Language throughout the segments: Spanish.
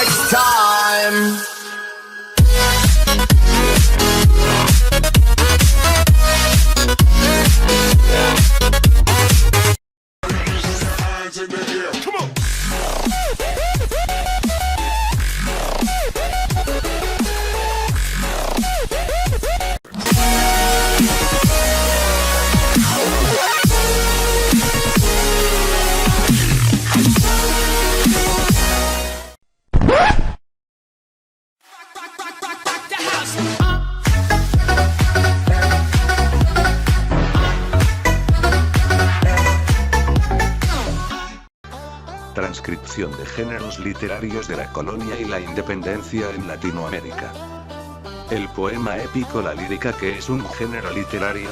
next time. Transcripción de géneros literarios de la colonia y la independencia en Latinoamérica. El poema épico, la lírica, que es un género literario.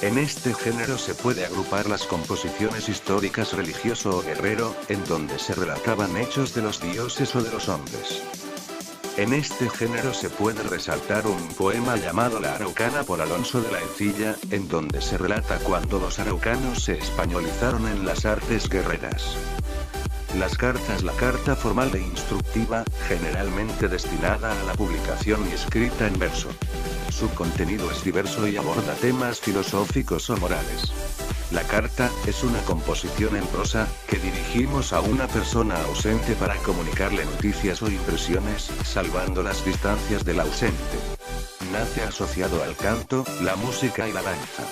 En este género se puede agrupar las composiciones históricas religioso o guerrero, en donde se relataban hechos de los dioses o de los hombres. En este género se puede resaltar un poema llamado La Araucana por Alonso de la Encilla, en donde se relata cuando los araucanos se españolizaron en las artes guerreras. Las cartas, la carta formal e instructiva, generalmente destinada a la publicación y escrita en verso. Su contenido es diverso y aborda temas filosóficos o morales. La carta es una composición en prosa, que dirigimos a una persona ausente para comunicarle noticias o impresiones, salvando las distancias del ausente. Nace asociado al canto, la música y la danza.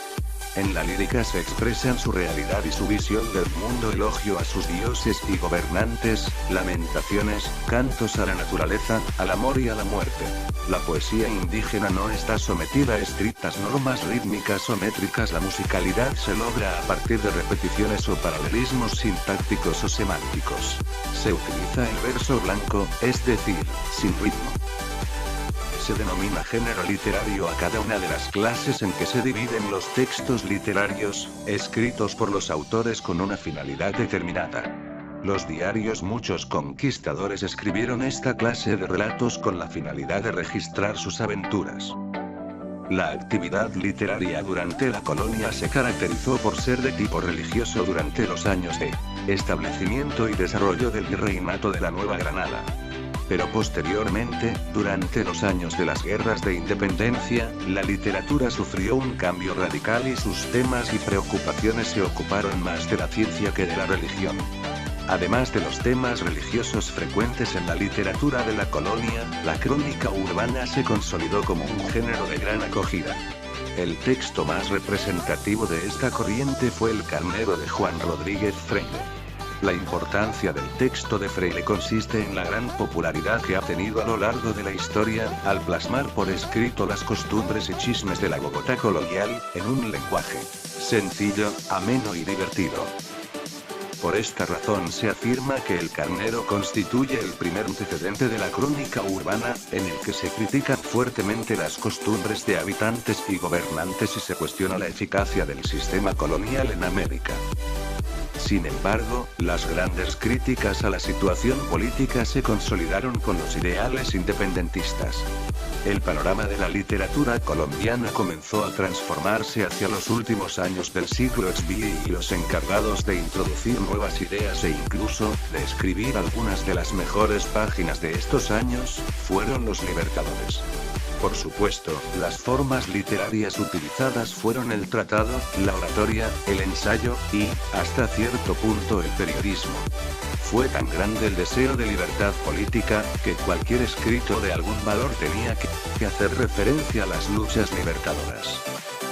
En la lírica se expresan su realidad y su visión del mundo, elogio a sus dioses y gobernantes, lamentaciones, cantos a la naturaleza, al amor y a la muerte. La poesía indígena no está sometida a estrictas normas rítmicas o métricas. La musicalidad se logra a partir de repeticiones o paralelismos sintácticos o semánticos. Se utiliza el verso blanco, es decir, sin ritmo. Se denomina género literario a cada una de las clases en que se dividen los textos literarios, escritos por los autores con una finalidad determinada. Los diarios, muchos conquistadores escribieron esta clase de relatos con la finalidad de registrar sus aventuras. La actividad literaria durante la colonia se caracterizó por ser de tipo religioso durante los años de establecimiento y desarrollo del virreinato de la Nueva Granada. Pero posteriormente, durante los años de las guerras de independencia, la literatura sufrió un cambio radical y sus temas y preocupaciones se ocuparon más de la ciencia que de la religión. Además de los temas religiosos frecuentes en la literatura de la colonia, la crónica urbana se consolidó como un género de gran acogida. El texto más representativo de esta corriente fue El Carnero de Juan Rodríguez Freire. La importancia del texto de Freire consiste en la gran popularidad que ha tenido a lo largo de la historia, al plasmar por escrito las costumbres y chismes de la Bogotá colonial, en un lenguaje sencillo, ameno y divertido. Por esta razón se afirma que El Carnero constituye el primer antecedente de la crónica urbana, en el que se critican fuertemente las costumbres de habitantes y gobernantes y se cuestiona la eficacia del sistema colonial en América. Sin embargo, las grandes críticas a la situación política se consolidaron con los ideales independentistas. El panorama de la literatura colombiana comenzó a transformarse hacia los últimos años del siglo XX y los encargados de introducir nuevas ideas e incluso de escribir algunas de las mejores páginas de estos años, fueron los libertadores. Por supuesto, las formas literarias utilizadas fueron el tratado, la oratoria, el ensayo, y, hasta cierto punto, el periodismo. Fue tan grande el deseo de libertad política, que cualquier escrito de algún valor tenía que hacer referencia a las luchas libertadoras.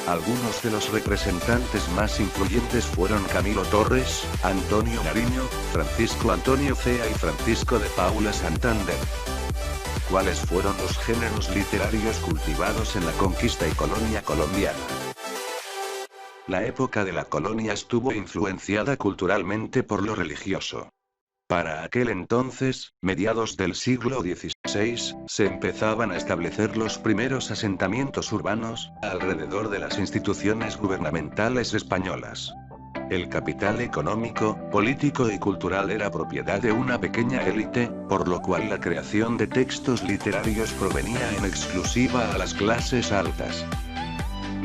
Algunos de los representantes más influyentes fueron Camilo Torres, Antonio Nariño, Francisco Antonio Cea y Francisco de Paula Santander. ¿Cuáles fueron los géneros literarios cultivados en la conquista y colonia colombiana? La época de la colonia estuvo influenciada culturalmente por lo religioso. Para aquel entonces, mediados del siglo XVI, se empezaban a establecer los primeros asentamientos urbanos, alrededor de las instituciones gubernamentales españolas. El capital económico, político y cultural era propiedad de una pequeña élite, por lo cual la creación de textos literarios provenía en exclusiva a las clases altas.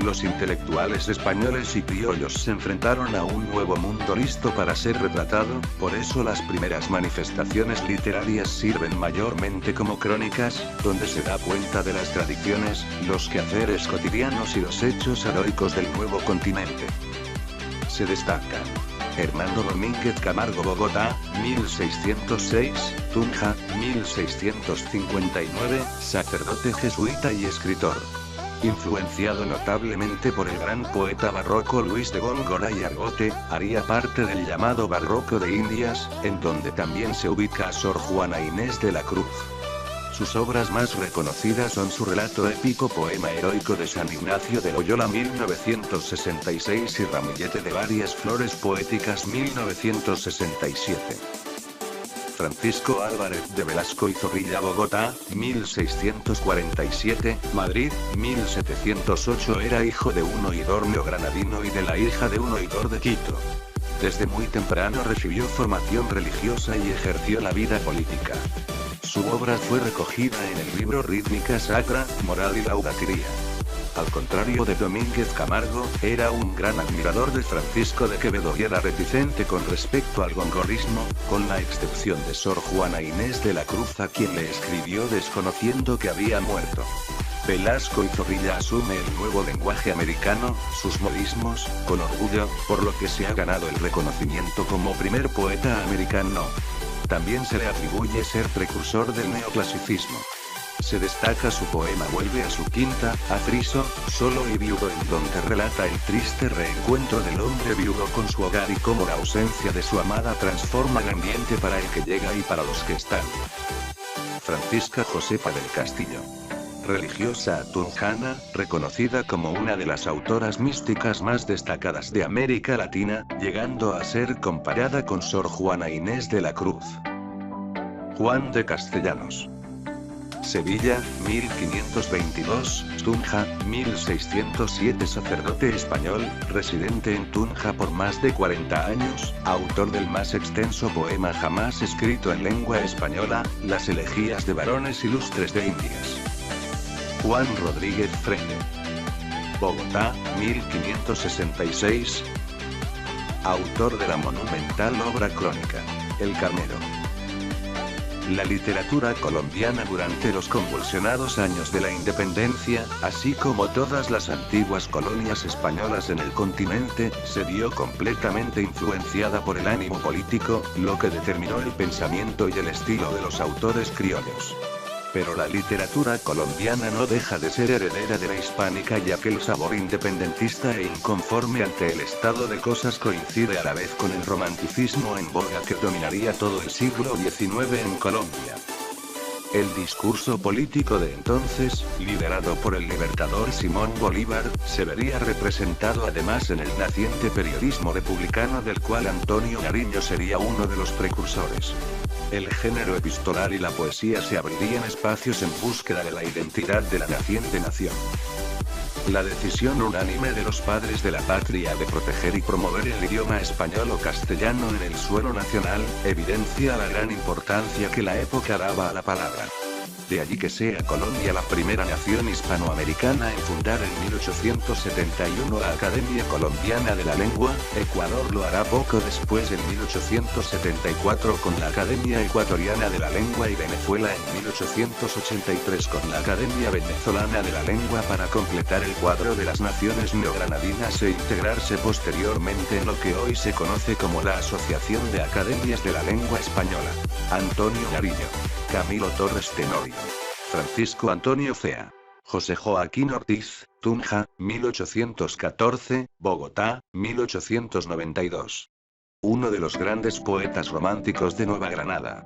Los intelectuales españoles y criollos se enfrentaron a un nuevo mundo listo para ser retratado, por eso las primeras manifestaciones literarias sirven mayormente como crónicas, donde se da cuenta de las tradiciones, los quehaceres cotidianos y los hechos heroicos del nuevo continente. Se destacan Hernando Domínguez Camargo, Bogotá, 1606, Tunja, 1659, sacerdote jesuita y escritor. Influenciado notablemente por el gran poeta barroco Luis de Góngora y Argote, haría parte del llamado Barroco de Indias, en donde también se ubica a Sor Juana Inés de la Cruz. Sus obras más reconocidas son su relato épico Poema heroico de San Ignacio de Loyola 1966 y Ramillete de varias flores poéticas 1967. Francisco Álvarez de Velasco y Zorrilla, Bogotá, 1647, Madrid, 1708. Era hijo de un oidor neogranadino y de la hija de un oidor de Quito. Desde muy temprano recibió formación religiosa y ejerció la vida política. Su obra fue recogida en el libro Rítmica Sacra, Moral y Laudatiria. Al contrario de Domínguez Camargo, era un gran admirador de Francisco de Quevedo y era reticente con respecto al gongorismo, con la excepción de Sor Juana Inés de la Cruz, a quien le escribió desconociendo que había muerto. Velasco y Zorrilla asume el nuevo lenguaje americano, sus modismos, con orgullo, por lo que se ha ganado el reconocimiento como primer poeta americano. También se le atribuye ser precursor del neoclasicismo. Se destaca su poema Vuelve a su quinta, a Friso, solo y viudo, en donde relata el triste reencuentro del hombre viudo con su hogar y cómo la ausencia de su amada transforma el ambiente para el que llega y para los que están. Francisca Josefa del Castillo. Religiosa tunjana, reconocida como una de las autoras místicas más destacadas de América Latina, llegando a ser comparada con Sor Juana Inés de la Cruz. Juan de Castellanos. Sevilla, 1522, Tunja, 1607. Sacerdote español, residente en Tunja por más de 40 años, autor del más extenso poema jamás escrito en lengua española, Las elegías de varones ilustres de Indias. Juan Rodríguez Freire. Bogotá, 1566. Autor de la monumental obra crónica, El Carnero. La literatura colombiana durante los convulsionados años de la independencia, así como todas las antiguas colonias españolas en el continente, se vio completamente influenciada por el ánimo político, lo que determinó el pensamiento y el estilo de los autores criollos. Pero la literatura colombiana no deja de ser heredera de la hispánica, ya que el sabor independentista e inconforme ante el estado de cosas coincide a la vez con el romanticismo en boga que dominaría todo el siglo XIX en Colombia. El discurso político de entonces, liderado por el libertador Simón Bolívar, se vería representado además en el naciente periodismo republicano, del cual Antonio Nariño sería uno de los precursores. El género epistolar y la poesía se abrirían espacios en búsqueda de la identidad de la naciente nación. La decisión unánime de los padres de la patria de proteger y promover el idioma español o castellano en el suelo nacional, evidencia la gran importancia que la época daba a la palabra. De allí que sea Colombia la primera nación hispanoamericana en fundar en 1871 la Academia Colombiana de la Lengua. Ecuador lo hará poco después, en 1874, con la Academia Ecuatoriana de la Lengua, y Venezuela en 1883 con la Academia Venezolana de la Lengua, para completar el cuadro de las naciones neogranadinas e integrarse posteriormente en lo que hoy se conoce como la Asociación de Academias de la Lengua Española. Antonio Nariño. Camilo Torres Tenorio. Francisco Antonio Cea. José Joaquín Ortiz, Tunja, 1814, Bogotá, 1892. Uno de los grandes poetas románticos de Nueva Granada.